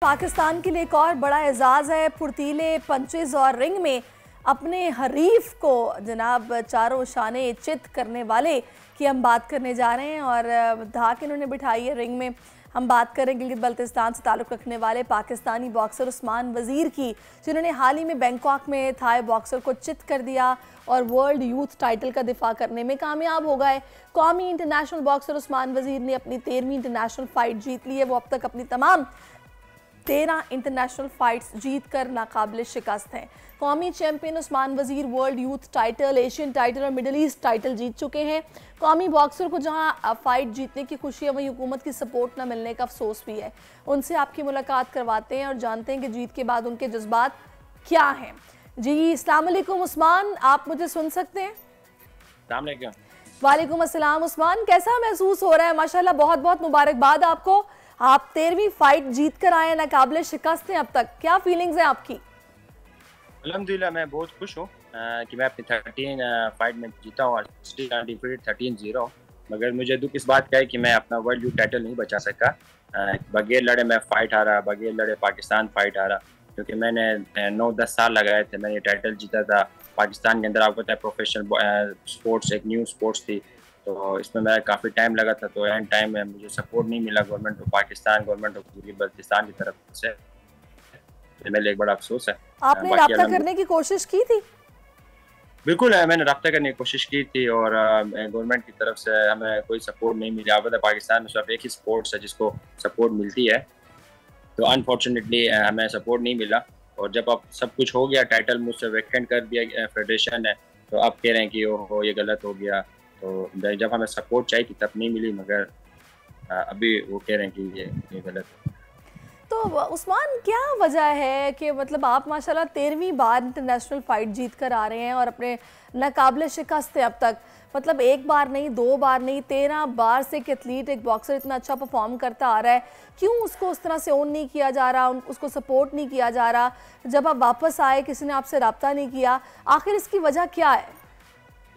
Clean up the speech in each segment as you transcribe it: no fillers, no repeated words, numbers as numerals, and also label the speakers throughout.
Speaker 1: पाकिस्तान के लिए एक और बड़ा एजाज़ है। फुर्तीले पंचेज और रिंग में अपने हरीफ को जनाब चारों शाने चित करने वाले की हम बात करने जा रहे हैं और धाक इन्होंने बिठाई है रिंग में। हम बात करें गिलगित बल्तिस्तान से ताल्लुक़ रखने वाले पाकिस्तानी बॉक्सर उस्मान वज़ीर की, जिन्होंने हाल ही में बैंकॉक में थाई बॉक्सर को चित कर दिया और वर्ल्ड यूथ टाइटल का दिफा करने में कामयाब हो गए। कौमी इंटरनेशनल बॉक्सर उस्मान वज़ीर ने अपनी 13वीं इंटरनेशनल फ़ाइट जीत ली है। वो अब तक अपनी तमाम 13 इंटरनेशनल फाइट्स जीत कर नाकाबिल शिकस्त हैं। कौमी चैंपियन उस्मान वज़ीर world youth title, Asian title और मिडल ईस्ट टाइटल जीत चुके हैं। कौमी बॉक्सर को जहां फाइट जीतने की खुशी है, वहीं हुकूमत की सपोर्ट न मिलने का अफसोस भी है। उनसे आपकी मुलाकात करवाते हैं और जानते हैं कि जीत के बाद उनके जज्बात क्या हैं। जी अस्सलाम वालेकुम उस्मान, आप मुझे सुन सकते हैं? वालेकुम अस्सलाम उस्मान, कैसा महसूस हो रहा है? माशाल्लाह बहुत बहुत मुबारकबाद आपको। आप 13वीं फाइट जीत कर आए, नाकाबिले शिकस्त हैं अब तक, क्या फीलिंग्स हैं आपकी?
Speaker 2: अल्हम्दुलिल्लाह मैं बहुत खुश हूँ कि मैं अपनी 13 फाइट में जीता हूँ और 13-0। मगर मुझे दुख इस बात का है कि मैं अपना वर्ल्ड यूथ टाइटल नहीं बचा सका। बगैर लड़े मैं फाइट हारा, बगैर लड़े पाकिस्तान फाइट हारा, क्योंकि मैंने 9-10 साल लगाए थे। मैंने ये टाइटल जीता था पाकिस्तान के अंदर। आपको पता है प्रोफेशनल स्पोर्ट्स एक न्यू स्पोर्ट्स थी, तो इसमें मेरा काफ़ी टाइम लगा था। तो एंड टाइम में मुझे सपोर्ट नहीं मिला government of Pakistan, government of Gilgit Baltistan की तरफ से। तो मेरे लिए एक बड़ा अफसोस है।
Speaker 1: आपने राब्ता करने की कोशिश की थी?
Speaker 2: बिल्कुल मैंने राब्ता करने की कोशिश की थी और गवर्नमेंट की तरफ से हमें कोई सपोर्ट नहीं मिला। अब पाकिस्तान में सिर्फ एक ही स्पोर्ट्स है जिसको सपोर्ट मिलती है, तो अनफॉर्चुनेटली हमें सपोर्ट नहीं मिला। और जब अब सब कुछ हो गया, टाइटल मुझसे वैकेंट कर दिया फेडरेशन ने, तो अब कह रहे हैं कि ओहो ये गलत हो गया। तो जब हमें सपोर्ट चाहिए थी तब नहीं मिली, मगर अभी वो कह रहे हैं कि ये गलत है।
Speaker 1: तो उस्मान क्या वजह है कि मतलब आप माशाल्लाह 13वीं बार इंटरनेशनल फ़ाइट जीत कर आ रहे हैं और अपने नाकाबिले शिकस्त हैं अब तक? मतलब एक बार नहीं, 2 बार नहीं, 13 बार से एक एथलीट, एक बॉक्सर इतना अच्छा परफॉर्म करता आ रहा है, क्यों उसको उस तरह से ओन नहीं किया जा रहा, उसको सपोर्ट नहीं किया जा रहा? जब आप वापस आए किसी ने आपसे रब्ता नहीं किया, आखिर इसकी वजह क्या है?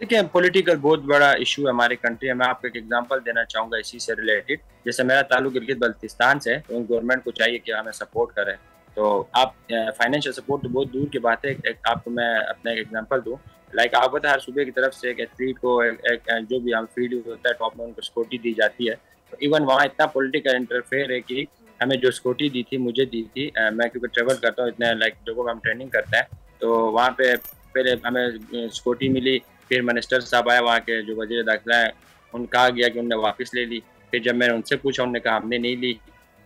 Speaker 2: देखिए पॉलिटिकल बहुत बड़ा इशू है हमारे कंट्री में। मैं आपको एक एग्जांपल देना चाहूँगा इसी से रिलेटेड। जैसे मेरा ताल्लुक गिलगित बल्तिस्तान से, तो गवर्नमेंट को चाहिए कि हमें सपोर्ट करें। तो आप फाइनेंशियल सपोर्ट तो बहुत दूर की बात है। आपको मैं अपना एक एग्जांपल दूँ, लाइक आप पता है हर सूबे की तरफ से एक एथलीट को एक जो भी हम फील्ड होता है टॉप में उनको सिक्योरिटी दी जाती है। तो इवन वहाँ इतना पॉलिटिकल इंटरफेयर है कि हमें जो सिक्योरिटी दी थी, मुझे दी थी, मैं क्योंकि ट्रेवल करता हूँ इतने लाइक जगहों में हम ट्रेनिंग करते हैं, तो वहाँ पे पहले हमें सिक्योरिटी मिली। फिर मिनिस्टर साहब आए, वहाँ के जो वज़ीर दाखिला है, उन कहा गया कि उनने वापस ले ली। फिर जब मैंने उनसे पूछा, उन्होंने कहा हमने नहीं ली।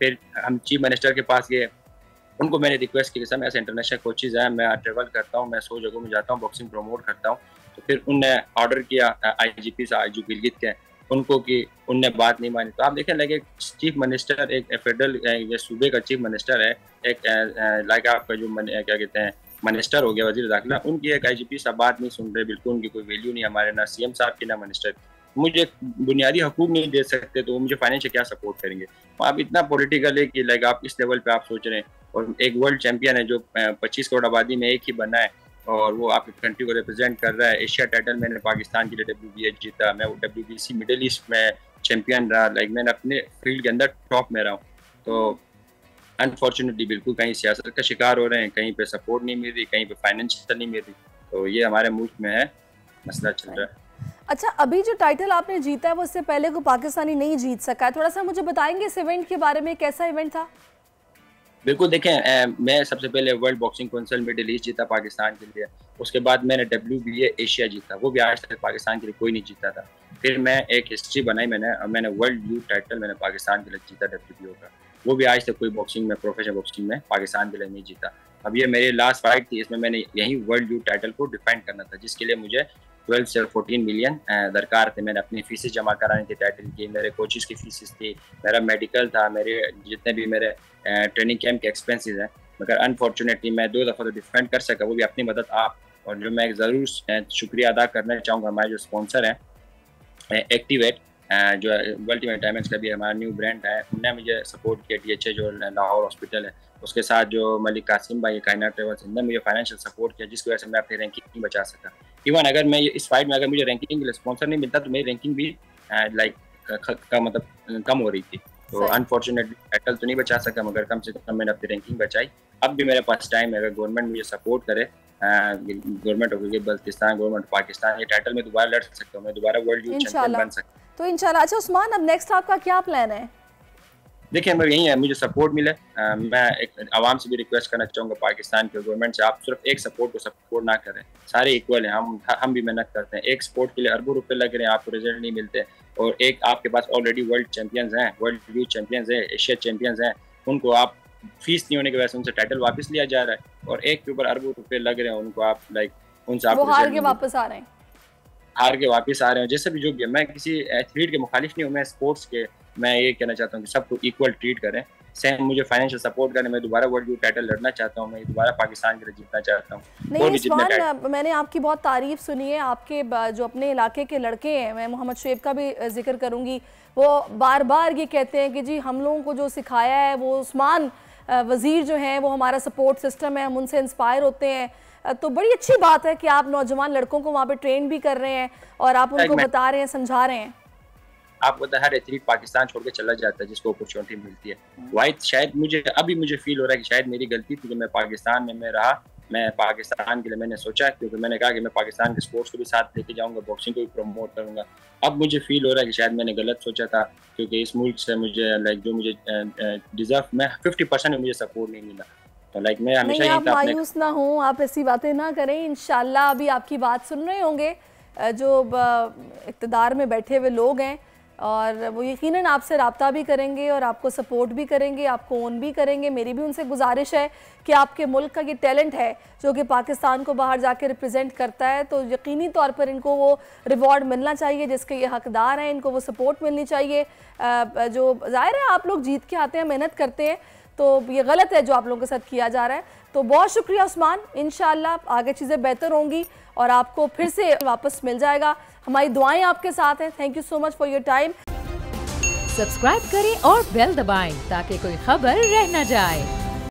Speaker 2: फिर हम चीफ मिनिस्टर के पास गए, उनको मैंने रिक्वेस्ट की कि सर ऐसे इंटरनेशनल कोचेज़ हैं, मैं ट्रेवल करता हूँ, मैं 100 जगहों में जाता हूँ, बॉक्सिंग प्रमोट करता हूँ। तो फिर उनने ऑर्डर किया IGP से, जो गिलगित के उनको, कि उनने बात नहीं मानी। तो आप देखें लाइक एक चीफ मिनिस्टर, एक फेडरल सूबे का चीफ मिनिस्टर है, एक लाइक आपका जो क्या कहते हैं मिनिस्टर हो गया वजीर दाखिला, उनकी एक IGP साहब बात नहीं सुन रहे, बिल्कुल उनकी कोई वैल्यू नहीं हमारे, ना CM साहब की ना मिनिस्टर। मुझे बुनियादी हकूक नहीं दे सकते तो वो मुझे फाइनेंशियल क्या सपोर्ट करेंगे? आप इतना पॉलिटिकल है कि लाइक आप इस लेवल पे आप सोच रहे हैं। और एक वर्ल्ड चैंपियन है जो 25 करोड़ आबादी में एक ही बना है और वो आपकी कंट्री को रिप्रेजेंट कर रहा है। एशिया टाइटल मैंने पाकिस्तान के लिए WBA जीता, मैं WBC मिडिल ईस्ट में चैंपियन रहा, लाइक मैंने अपने फील्ड के अंदर टॉप में रहा हूँ। तो अनफॉर्चुनेटली बिल्कुल कहीं सियासत का शिकार हो रहे हैं, कहीं पे सपोर्ट नहीं मिल रही, कहीं पे फाइनेंशियल नहीं मिल रही। तो ये हमारे मुल्क में है, मसला चल रहा है।
Speaker 1: अच्छा, अभी जो टाइटल आपने जीता है वो इससे पहले कोई पाकिस्तानी नहीं जीत सका है, थोड़ा सा मुझे बताएंगे इस इवेंट के बारे में, कैसा इवेंट था?
Speaker 2: बिल्कुल देखें, मैं सबसे पहले world boxing council middle east जीता पाकिस्तान के लिए। उसके बाद मैंने WBA एशिया जीता, वो भी आज तक पाकिस्तान के लिए कोई नहीं जीता था। फिर मैं एक हिस्ट्री बनाई मैंने वर्ल्ड यूथ टाइटल मैंने पाकिस्तान के लिए जीता WBO का, वो भी आज तक कोई बॉक्सिंग में, प्रोफेशनल बॉक्सिंग में पाकिस्तान के लिए नहीं जीता। अब ये मेरी लास्ट फाइट थी, इसमें मैंने यही वर्ल्ड यूथ टाइटल को डिफेंड करना था, जिसके लिए मुझे 12 से 14 मिलियन दरकार थे। मैंने अपनी फीसें जमा करानी थी टाइटल की, मेरे कोचेज़ की फीसेस थी, मेरा मेडिकल था, मेरे जितने भी मेरे ट्रेनिंग कैंप के एक्सपेंसेस हैं। मगर अनफॉर्चुनेटली मैं 2 दफ़ा तो डिफेंड कर सका, वो भी अपनी मदद आप। और जो मैं ज़रूर शुक्रिया अदा करना चाहूँगा हमारे जो स्पॉन्सर हैं एक्टिवेट, जो अल्टीमेट डायमंड्स का भी हमारा न्यू ब्रांड है, उन्होंने मुझे सपोर्ट किया। DHA जो लाहौर हॉस्पिटल है, उसके साथ जो मलिक कासिम भाई कायनात ट्रेवल्स, इन्होंने मुझे फाइनेंशियल सपोर्ट किया, जिसकी वजह से मैं अपनी रैंकिंग बचा सका। इवन अगर मैं इस फाइट में अगर मुझे रैंकिंग के लिए स्पॉन्सर नहीं मिलता तो मेरी रैंकिंग भी लाइक मतलब कम हो रही थी। तो अनफॉर्चुनेटली टाइटल तो नहीं बचा सका, मगर कम से कम मैंने अपनी रैंकिंग बचाई। अब भी मेरे पास टाइम है, अगर गवर्नमेंट मुझे सपोर्ट करे, government of Baltistan, government Pakistan, ये टाइटल में दोबारा लड़ सकता हूँ, मैं दोबारा वर्ल्ड यूथ चैंपियन बन सकता हूँ।
Speaker 1: तो इंशाल्लाह। अच्छा उस्मान, अब नेक्स्ट आपका क्या प्लान है?
Speaker 2: देखिए मैं यही है, मुझे सपोर्ट मिले। मैं एक आवाम से भी रिक्वेस्ट करना चाहूँगा, पाकिस्तान के गवर्नमेंट से, आप सिर्फ एक सपोर्ट को सपोर्ट ना करें, सारे इक्वल हैं, हम भी मेहनत करते हैं। एक सपोर्ट के लिए अरबों रुपए लग रहे हैं, आपको रिजल्ट नहीं मिलते, और एक आपके पास ऑलरेडी वर्ल्ड चैंपियंस हैं, वर्ल्ड यूथ चैंपियंस हैं, एशिया चैंपियंस हैं, उनको आप फीस नहीं होने की वजह से उनसे टाइटल वापस लिया जा रहा है, और एक के ऊपर अरबों रुपए लग रहे हैं, उनको आप उनसे आप
Speaker 1: हार के वापस आ रहे हैं,
Speaker 2: जैसे भी जो भी है। मैं किसी एथलीट के मुखालिफ नहीं हूँ, मैं स्पोर्ट्स के, मैं ये कहना चाहता हूँ कि सबको इक्वल ट्रीट करें, सेम मुझे फाइनेंशियल सपोर्ट करें, मैं दोबारा वर्ल्ड यूथ टाइटल लड़ना चाहता हूँ, मैं दोबारा पाकिस्तान के लिए जीतना चाहता हूँ।
Speaker 1: नहीं उस्मान, मैंने आपकी बहुत तारीफ सुनी है, आपके जो अपने इलाके के लड़के हैं, मैं मोहम्मद शुएब का भी जिक्र करूँगी, वो बार बार ये कहते हैं कि जी हम लोगों को जो सिखाया है वो उस्मान वज़ीर जो हैं वो हमारा सपोर्ट सिस्टम है, हम उनसे इंस्पायर होते हैं। तो बड़ी अच्छी बात है कि आप नौजवान लड़कों को वहाँ पे ट्रेन भी कर रहे हैं और आप उनको बता रहे हैं, समझा रहे हैं।
Speaker 2: आपको पता है हर एथलीट पाकिस्तान छोड़ के चला जाता है जिसको अपॉर्चुनिटी मिलती है। वाइट शायद मुझे फील हो रहा है कि शायद मेरी गलती थी कि मैं पाकिस्तान में रहा, मैं पाकिस्तान के लिए मैंने सोचा, क्योंकि मैंने कहा कि मैं पाकिस्तान के स्पोर्ट्स को भी साथ लेके जाऊंगा, बॉक्सिंग को भी प्रमोट करूंगा। अब मुझे फील हो रहा है कि शायद मैंने गलत सोचा था, क्योंकि इस मुल्क से मुझे जो मुझे डिजर्व, मैं 50% मुझे सपोर्ट नहीं मिला। तो मैं हमेशा
Speaker 1: आप मायूस ना हो, आप ऐसी बातें ना करें। इंशाल्लाह अभी आपकी बात सुन रहे होंगे जो इक़्तिदार में बैठे हुए लोग हैं, और वो यकीनन आपसे रब्ता भी करेंगे और आपको सपोर्ट भी करेंगे, आपको ओन भी करेंगे। मेरी भी उनसे गुजारिश है कि आपके मुल्क का ये टैलेंट है जो कि पाकिस्तान को बाहर जाके रिप्रेजेंट करता है, तो यकीनी तौर पर इनको वो रिवॉर्ड मिलना चाहिए जिसके ये हकदार हैं, इनको वो सपोर्ट मिलनी चाहिए। जो ज़ाहिर है आप लोग जीत के आते हैं, मेहनत करते हैं, तो ये गलत है जो आप लोगों के साथ किया जा रहा है। तो बहुत शुक्रिया उस्मान, इंशाल्लाह आगे चीज़ें बेहतर होंगी और आपको फिर से वापस मिल जाएगा। हमारी दुआएं आपके साथ हैं। Thank you so much for your time.
Speaker 3: Subscribe करें और बेल दबाएं ताकि कोई खबर रह न जाए।